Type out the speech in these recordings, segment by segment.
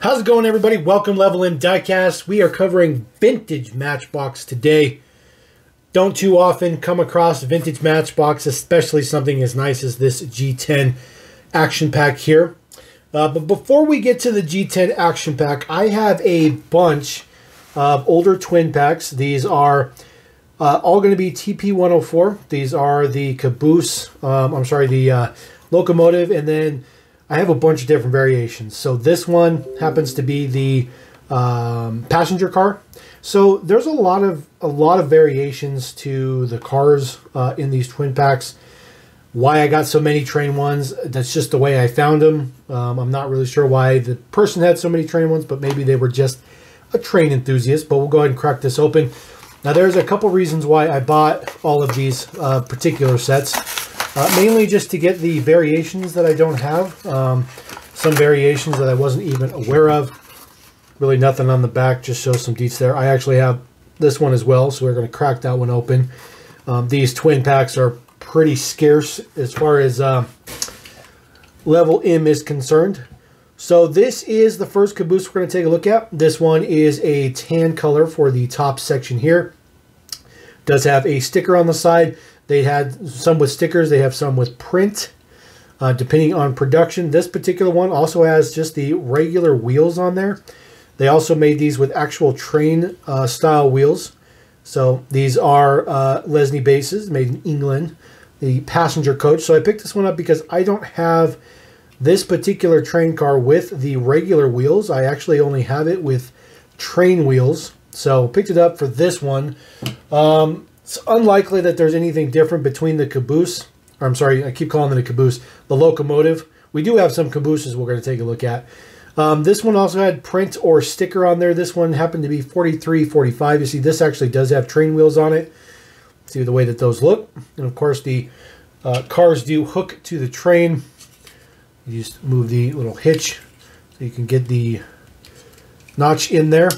How's it going, everybody? Welcome, Level M Diecast. We are covering vintage Matchbox today. Don't too often come across vintage Matchbox, especially something as nice as this G10 action pack here. But before we get to the G10 action pack, I have a bunch of older twin packs. These are all going to be TP104. These are the caboose, the locomotive, and then I have a bunch of different variations. So this one happens to be the passenger car. So there's a lot of variations to the cars in these twin packs. Why I got so many train ones, that's just the way I found them. I'm not really sure why the person had so many train ones, but maybe they were just a train enthusiast. But we'll go ahead and crack this open. Now there's a couple reasons why I bought all of these particular sets. Mainly just to get the variations that I don't have. Some variations that I wasn't even aware of. Really nothing on the back, just shows some deets there. I actually have this one as well, so we're going to crack that one open. These twin packs are pretty scarce as far as Level M is concerned. So this is the first caboose we're going to take a look at. This one is a tan color for the top section here. Does have a sticker on the side. They had some with stickers. They have some with print, depending on production. This particular one also has just the regular wheels on there. They also made these with actual train style wheels. So these are Lesney bases made in England, the passenger coach. So I picked this one up because I don't have this particular train car with the regular wheels. I actually only have it with train wheels. So picked it up for this one. It's unlikely that there's anything different between the caboose. Or I'm sorry, I keep calling it a caboose. The locomotive. We do have some cabooses we're going to take a look at. This one also had print or sticker on there. This one happened to be 4345. You see, this actually does have train wheels on it. See the way that those look. And of course, the cars do hook to the train. You just move the little hitch so you can get the notch in there.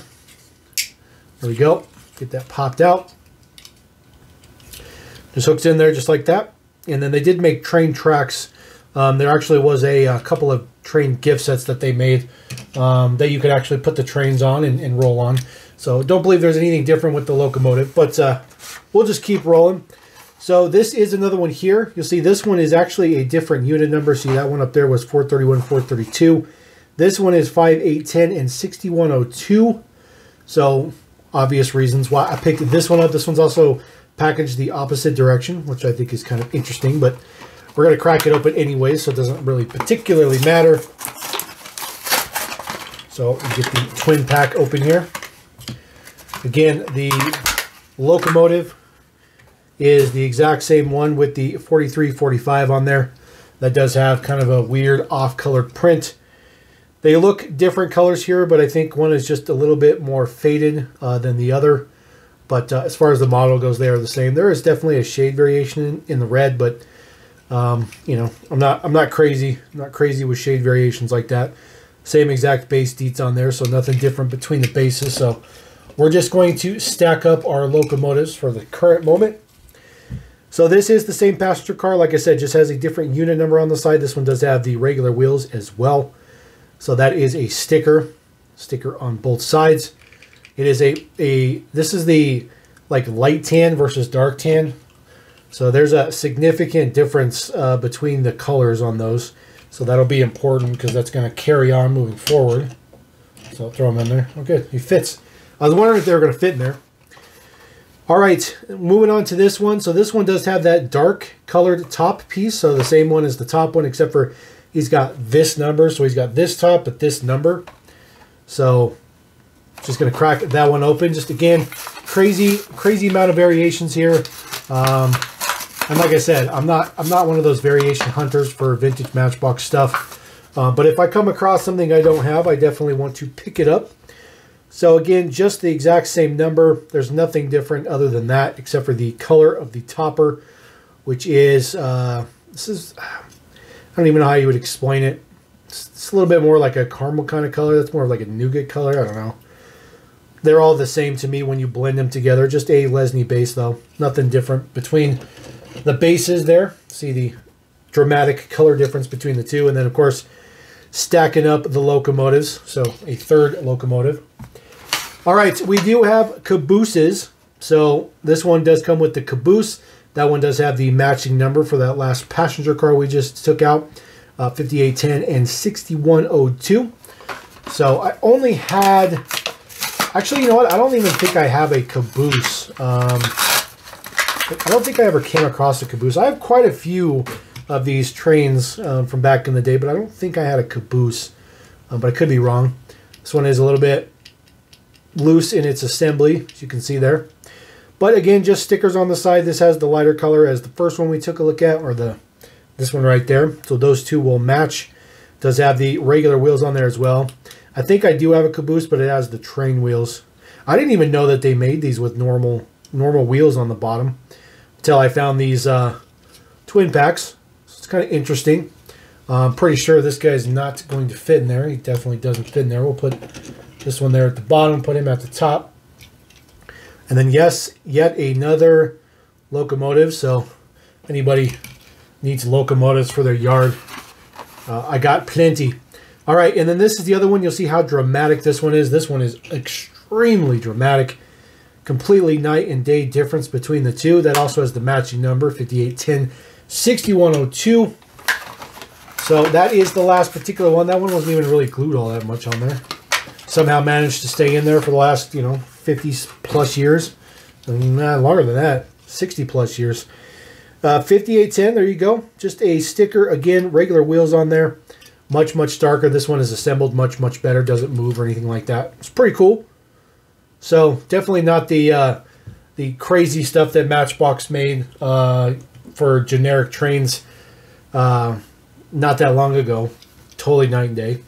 There we go. Get that popped out. Just hooks in there just like that. And then they did make train tracks. There actually was a couple of train gift sets that they made that you could actually put the trains on and roll on. So don't believe there's anything different with the locomotive, but we'll just keep rolling. So this is another one here. You'll see this one is actually a different unit number. See, that one up there was 431, 432. This one is 5810 and 6102. So obvious reasons why I picked this one up. This one's also packaged the opposite direction, which I think is kind of interesting, but we're going to crack it open anyway, so it doesn't really particularly matter. So we get the twin pack open here. Again, the locomotive is the exact same one with the 4345 on there. That does have kind of a weird off-colored print. They look different colors here, but I think one is just a little bit more faded than the other. But as far as the model goes, they are the same. There is definitely a shade variation in the red, but you know, I'm not crazy. I'm not crazy with shade variations like that. Same exact base deets on there, so nothing different between the bases. So we're just going to stack up our locomotives for the current moment. So this is the same passenger car. Like I said, just has a different unit number on the side. This one does have the regular wheels as well. So that is a sticker on both sides. It is this is the like light tan versus dark tan. So there's a significant difference between the colors on those. So that'll be important because that's going to carry on moving forward. So I'll throw them in there. Okay, he fits. I was wondering if they were going to fit in there. All right, moving on to this one. So this one does have that dark colored top piece. So the same one as the top one, except for he's got this number. So he's got this top, but this number. So just going to crack that one open. Just again, crazy amount of variations here. And like I said, I'm not one of those variation hunters for vintage Matchbox stuff. But if I come across something I don't have, I definitely want to pick it up. So again, just the exact same number. There's nothing different other than that, except for the color of the topper, which is, I don't even know how you would explain it. It's a little bit more like a caramel kind of color. That's more like a nougat color. I don't know. They're all the same to me when you blend them together. Just a Lesney base, though. Nothing different between the bases there. See the dramatic color difference between the two. And then, of course, stacking up the locomotives. So a third locomotive. All right, we do have cabooses. So this one does come with the caboose. That one does have the matching number for that last passenger car we just took out, 5810 and 6102. So I only had, actually, you know what? I don't even think I have a caboose. I don't think I ever came across a caboose. I have quite a few of these trains from back in the day, but I don't think I had a caboose. But I could be wrong. This one is a little bit loose in its assembly, as you can see there. But again, just stickers on the side. This has the lighter color as the first one we took a look at, or this one right there. So those two will match. Does have the regular wheels on there as well. I think I do have a caboose, but it has the train wheels. I didn't even know that they made these with normal wheels on the bottom until I found these twin packs. So it's kind of interesting. I'm pretty sure this guy's not going to fit in there. He definitely doesn't fit in there. We'll put this one there at the bottom, put him at the top. And then, yes, yet another locomotive. So anybody needs locomotives for their yard, I got plenty. All right, and then this is the other one. You'll see how dramatic this one is. This one is extremely dramatic. Completely night and day difference between the two. That also has the matching number, 5810, 6102. So that is the last particular one. That one wasn't even really glued all that much on there. Somehow managed to stay in there for the last, 50 plus years. Nah, longer than that, 60 plus years. 5810, there you go. Just a sticker, again, regular wheels on there. Much, much darker. This one is assembled much, much better. Doesn't move or anything like that. It's pretty cool. So definitely not the crazy stuff that Matchbox made for generic trains not that long ago. Totally night and day.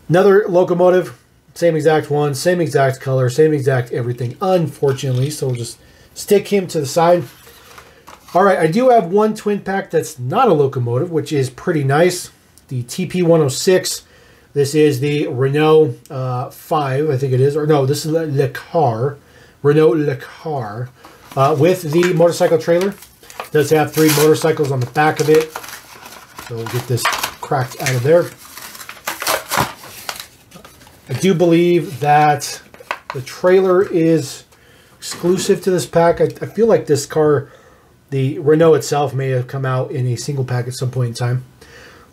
Another locomotive. Same exact one, same exact color, same exact everything, unfortunately. So we'll just stick him to the side. All right, I do have one twin pack that's not a locomotive, which is pretty nice. The TP106. This is the Renault 5, I think it is. Or no, this is Le Car. Renault Le Car. With the motorcycle trailer. It does have 3 motorcycles on the back of it. So we'll get this cracked out of there. I do believe that the trailer is exclusive to this pack. I feel like this car, the Renault itself, may have come out in a single pack at some point in time. A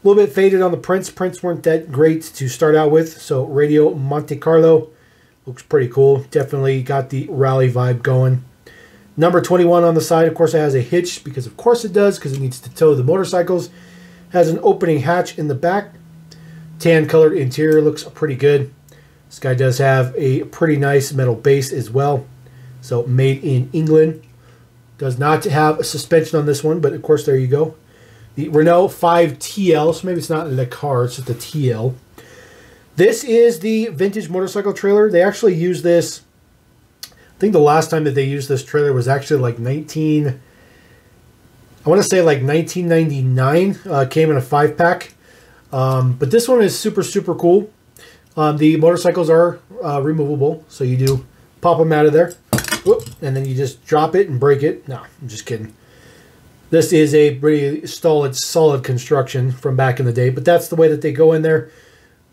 little bit faded on the prints. Prints weren't that great to start out with. So Radio Monte Carlo looks pretty cool. Definitely got the rally vibe going. Number 21 on the side. Of course, it has a hitch because of course it does, because it needs to tow the motorcycles. Has an opening hatch in the back. Tan colored interior looks pretty good. This guy does have a pretty nice metal base as well. So made in England. Does not have a suspension on this one, but of course there you go. The Renault 5TL, so maybe it's not Le Car, it's just a TL. This is the vintage motorcycle trailer. They actually use this, I think the last time that they used this trailer was actually like 1999. Came in a 5-pack. But this one is super, super cool. The motorcycles are removable, so you do pop them out of there. Whoop, and then you just drop it and break it. No, I'm just kidding. This is a pretty solid construction from back in the day, but that's the way that they go in there.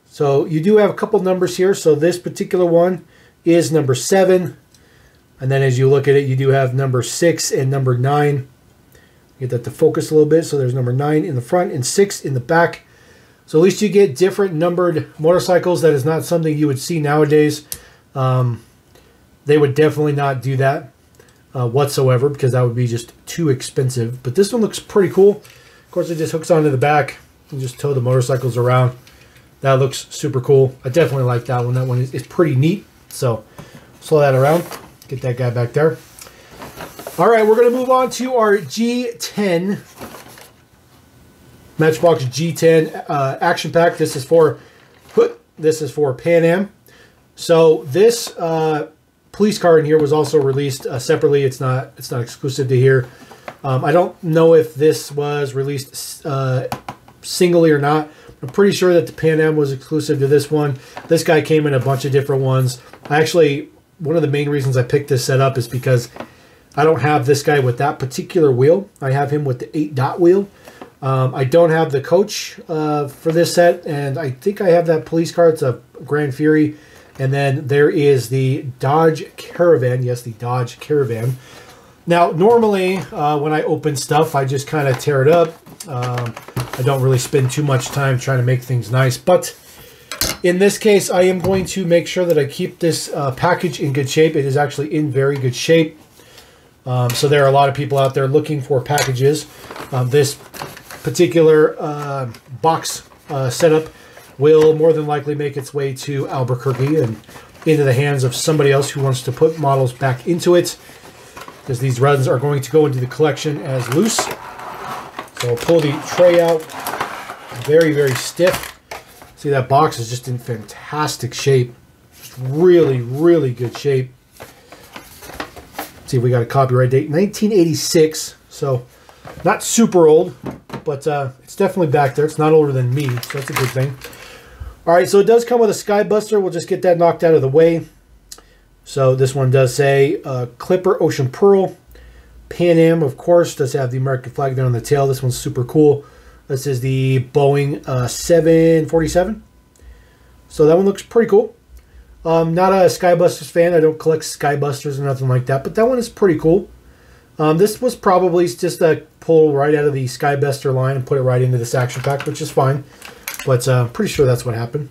So you do have a couple numbers here. So this particular one is number 7. And then as you look at it, you do have number 6 and number 9. Get that to focus a little bit. So there's number 9 in the front and 6 in the back. So at least you get different numbered motorcycles. That is not something you would see nowadays. They would definitely not do that whatsoever, because that would be just too expensive. But this one looks pretty cool. Of course, it just hooks onto the back and just tow the motorcycles around. That looks super cool. I definitely like that one. That one is pretty neat. So slow that around. Get that guy back there. All right, we're going to move on to our G10. Matchbox G10 action pack. This is for Pan Am. So this police car in here was also released separately. It's not exclusive to here. I don't know if this was released singly or not. I'm pretty sure that the Pan Am was exclusive to this one. This guy came in a bunch of different ones. One of the main reasons I picked this setup is because I don't have this guy with that particular wheel. I have him with the 8-dot wheel. I don't have the coach for this set, and I think I have that police car. It's a Grand Fury. And then there is the Dodge Caravan. Yes, the Dodge Caravan. Now, normally when I open stuff, I just kind of tear it up. I don't really spend too much time trying to make things nice. But in this case, I am going to make sure that I keep this package in good shape. It is actually in very good shape. So there are a lot of people out there looking for packages. This particular box setup will more than likely make its way to Albuquerque and into the hands of somebody else who wants to put models back into it, because these runs are going to go into the collection as loose. So I'll pull the tray out. Very, very stiff. See, that box is just in fantastic shape. Just really, really good shape. See if we got a copyright date. 1986. So not super old, but it's definitely back there. It's not older than me, so that's a good thing. All right, so it does come with a Skybuster. We'll just get that knocked out of the way. So this one does say Clipper Ocean Pearl. Pan Am, of course, does have the American flag there on the tail. This one's super cool. This is the Boeing 747. So that one looks pretty cool. Not a Skybusters fan. I don't collect Skybusters or nothing like that, but that one is pretty cool. This was probably just a pull right out of the Skybuster line and put it right into this action pack, which is fine. But pretty sure that's what happened.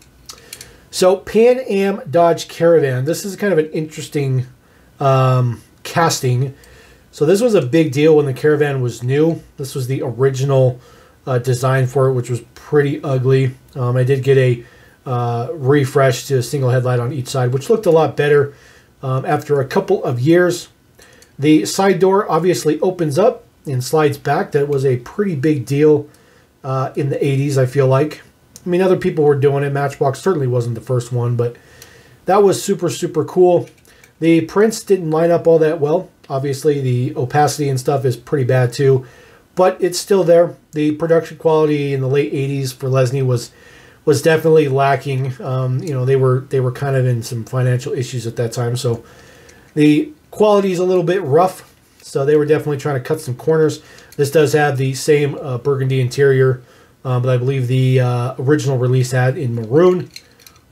So Pan Am Dodge Caravan. This is kind of an interesting casting. So this was a big deal when the Caravan was new. This was the original design for it, which was pretty ugly. I did get a refresh to a single headlight on each side, which looked a lot better after a couple of years. The side door obviously opens up and slides back. That was a pretty big deal in the 80s, I feel like. I mean, other people were doing it. Matchbox certainly wasn't the first one, but that was super, super cool. The prints didn't line up all that well. Obviously, the opacity and stuff is pretty bad too, but it's still there. The production quality in the late 80s for Lesney was definitely lacking. You know, they were kind of in some financial issues at that time, so the quality is a little bit rough. So they were definitely trying to cut some corners. This does have the same burgundy interior. But I believe the original release had in maroon.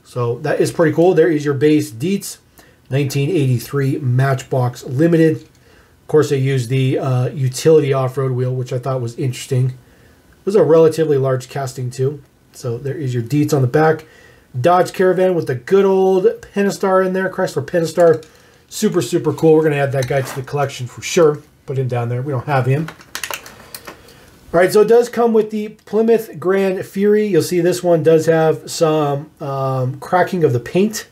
So that is pretty cool. There is your base Dietz 1983 Matchbox Limited. Of course, they used the utility off-road wheel, which I thought was interesting. It was a relatively large casting too. So there is your Dietz on the back. Dodge Caravan with the good old Pentastar in there. Chrysler Pentastar. Super, super cool. We're going to add that guy to the collection for sure. Put him down there. We don't have him. All right, so it does come with the Plymouth Grand Fury. You'll see this one does have some cracking of the paint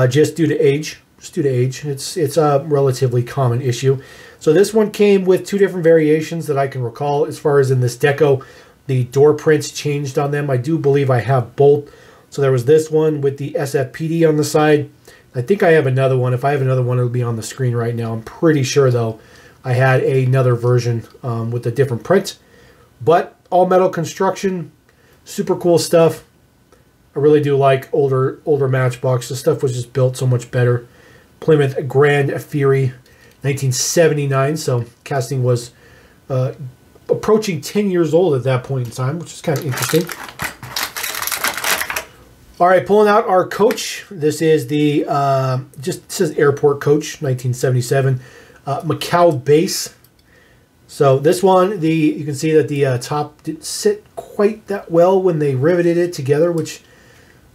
just due to age. It's a relatively common issue. So this one came with two different variations that I can recall. As far as in this deco, the door prints changed on them. I do believe I have both. So there was this one with the SFPD on the side. I think I have another one. If I have another one, it'll be on the screen right now. I'm pretty sure, though, I had another version with a different print. But all metal construction, super cool stuff. I really do like older Matchbox. The stuff was just built so much better. Plymouth Grand Fury, 1979. So casting was approaching 10 years old at that point in time, which is kind of interesting. All right, pulling out our coach. This is the just says Airport Coach, 1977, Macau base. So this one, you can see that the top didn't sit quite that well when they riveted it together, which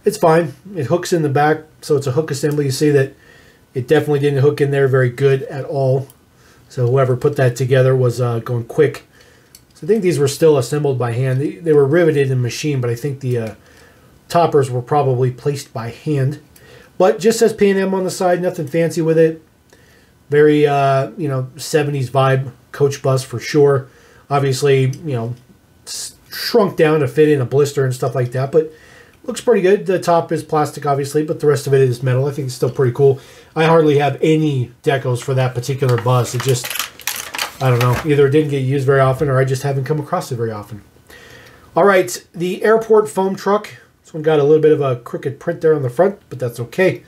it's fine. It hooks in the back, so it's a hook assembly. You see that it definitely didn't hook in there very good at all. So whoever put that together was going quick. So I think these were still assembled by hand. They were riveted in machine, but I think the toppers were probably placed by hand. But just says Pan Am on the side, nothing fancy with it. Very, 70s vibe coach bus for sure. Obviously, shrunk down to fit in a blister and stuff like that, but looks pretty good. The top is plastic, obviously, but the rest of it is metal. I think it's still pretty cool. I hardly have any decos for that particular bus. It just, I don't know, either it didn't get used very often or I just haven't come across it very often. All right, the Airport foam truck. This one got a little bit of a crooked print there on the front, but that's okay.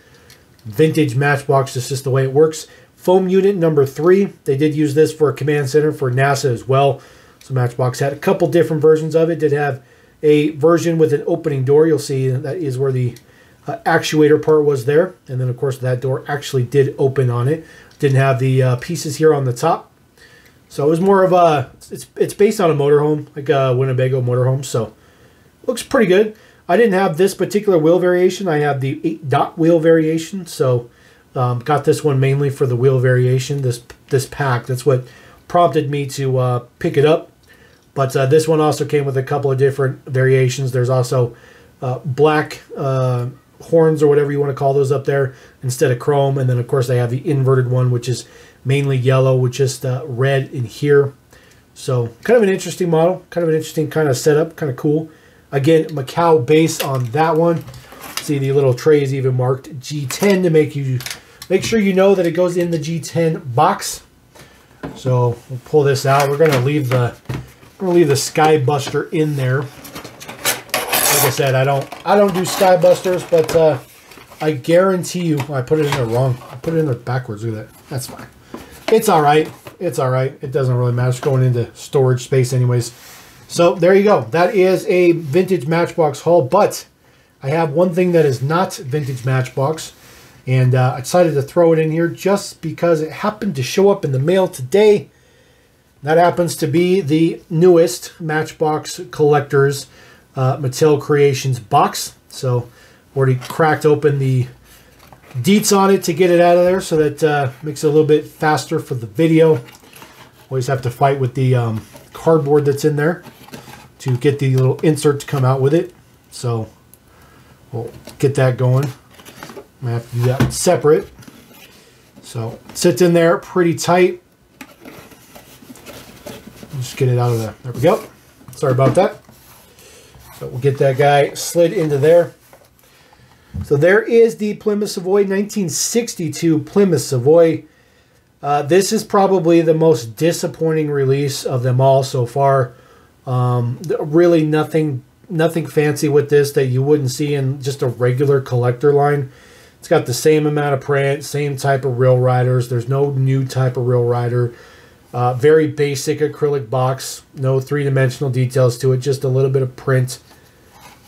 Vintage Matchbox, this is just the way it works. Foam unit number 3. They did use this for a command center for NASA as well. So Matchbox had a couple different versions of it. Did have a version with an opening door. You'll see that is where the actuator part was there. And then, of course, that door actually did open on it. Didn't have the pieces here on the top. So it was more of a, it's based on a motorhome, like a Winnebago motorhome. So looks pretty good. I didn't have this particular wheel variation. I have the 8-dot wheel variation. So got this one mainly for the wheel variation, this pack. That's what prompted me to pick it up. But this one also came with a couple of different variations. There's also black horns, or whatever you want to call those up there, instead of chrome. And then, of course, they have the inverted one, which is mainly yellow with just red in here. So kind of an interesting model, kind of an interesting kind of setup, kind of cool. Again, Macau base on that one. See, the little tray is even marked G10 to make sure you know that it goes in the G10 box. So we'll pull this out. We're gonna leave the Sky Buster in there. Like I said, I don't do Sky Busters, but I guarantee you, I put it in there wrong. I put it in there backwards. Look at that. That's fine. It's all right. It's all right. It doesn't really matter. It's going into storage space anyways. So there you go. That is a vintage Matchbox haul, but I have one thing that is not vintage Matchbox, and I decided to throw it in here just because it happened to show up in the mail today. That happens to be the newest Matchbox Collectors Mattel Creations box. So already cracked open the deets on it to get it out of there, so that makes it a little bit faster for the video. Always have to fight with the cardboard that's in there to get the little insert to come out with it. So we'll get that going. I'm gonna have to do that separate. So it sits in there pretty tight. Just get it out of there. There we go. Sorry about that. So we'll get that guy slid into there. So there is the Plymouth Savoy, 1962 Plymouth Savoy. This is probably the most disappointing release of them all so far. Really nothing fancy with this that you wouldn't see in just a regular collector line. It's got the same amount of print, same type of rail riders. There's no new type of rail rider. Very basic acrylic box. No three-dimensional details to it. Just a little bit of print.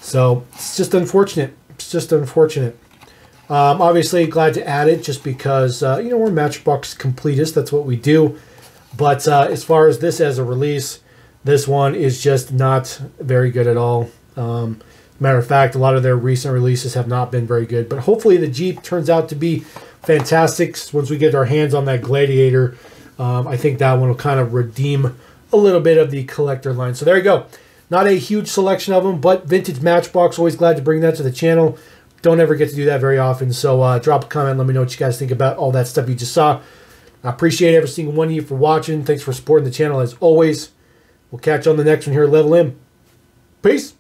So it's just unfortunate. It's just unfortunate. Obviously, glad to add it just because, you know, we're Matchbox completists. That's what we do. But as far as this as a release, this one is just not very good at all. Matter of fact, a lot of their recent releases have not been very good. But hopefully the Jeep turns out to be fantastic. Once we get our hands on that Gladiator, I think that one will kind of redeem a little bit of the collector line. So there you go. Not a huge selection of them, but vintage Matchbox. Always glad to bring that to the channel. Don't ever get to do that very often. So drop a comment. Let me know what you guys think about all that stuff you just saw. I appreciate every single one of you for watching. Thanks for supporting the channel as always. We'll catch you on the next one here at Level M. Peace.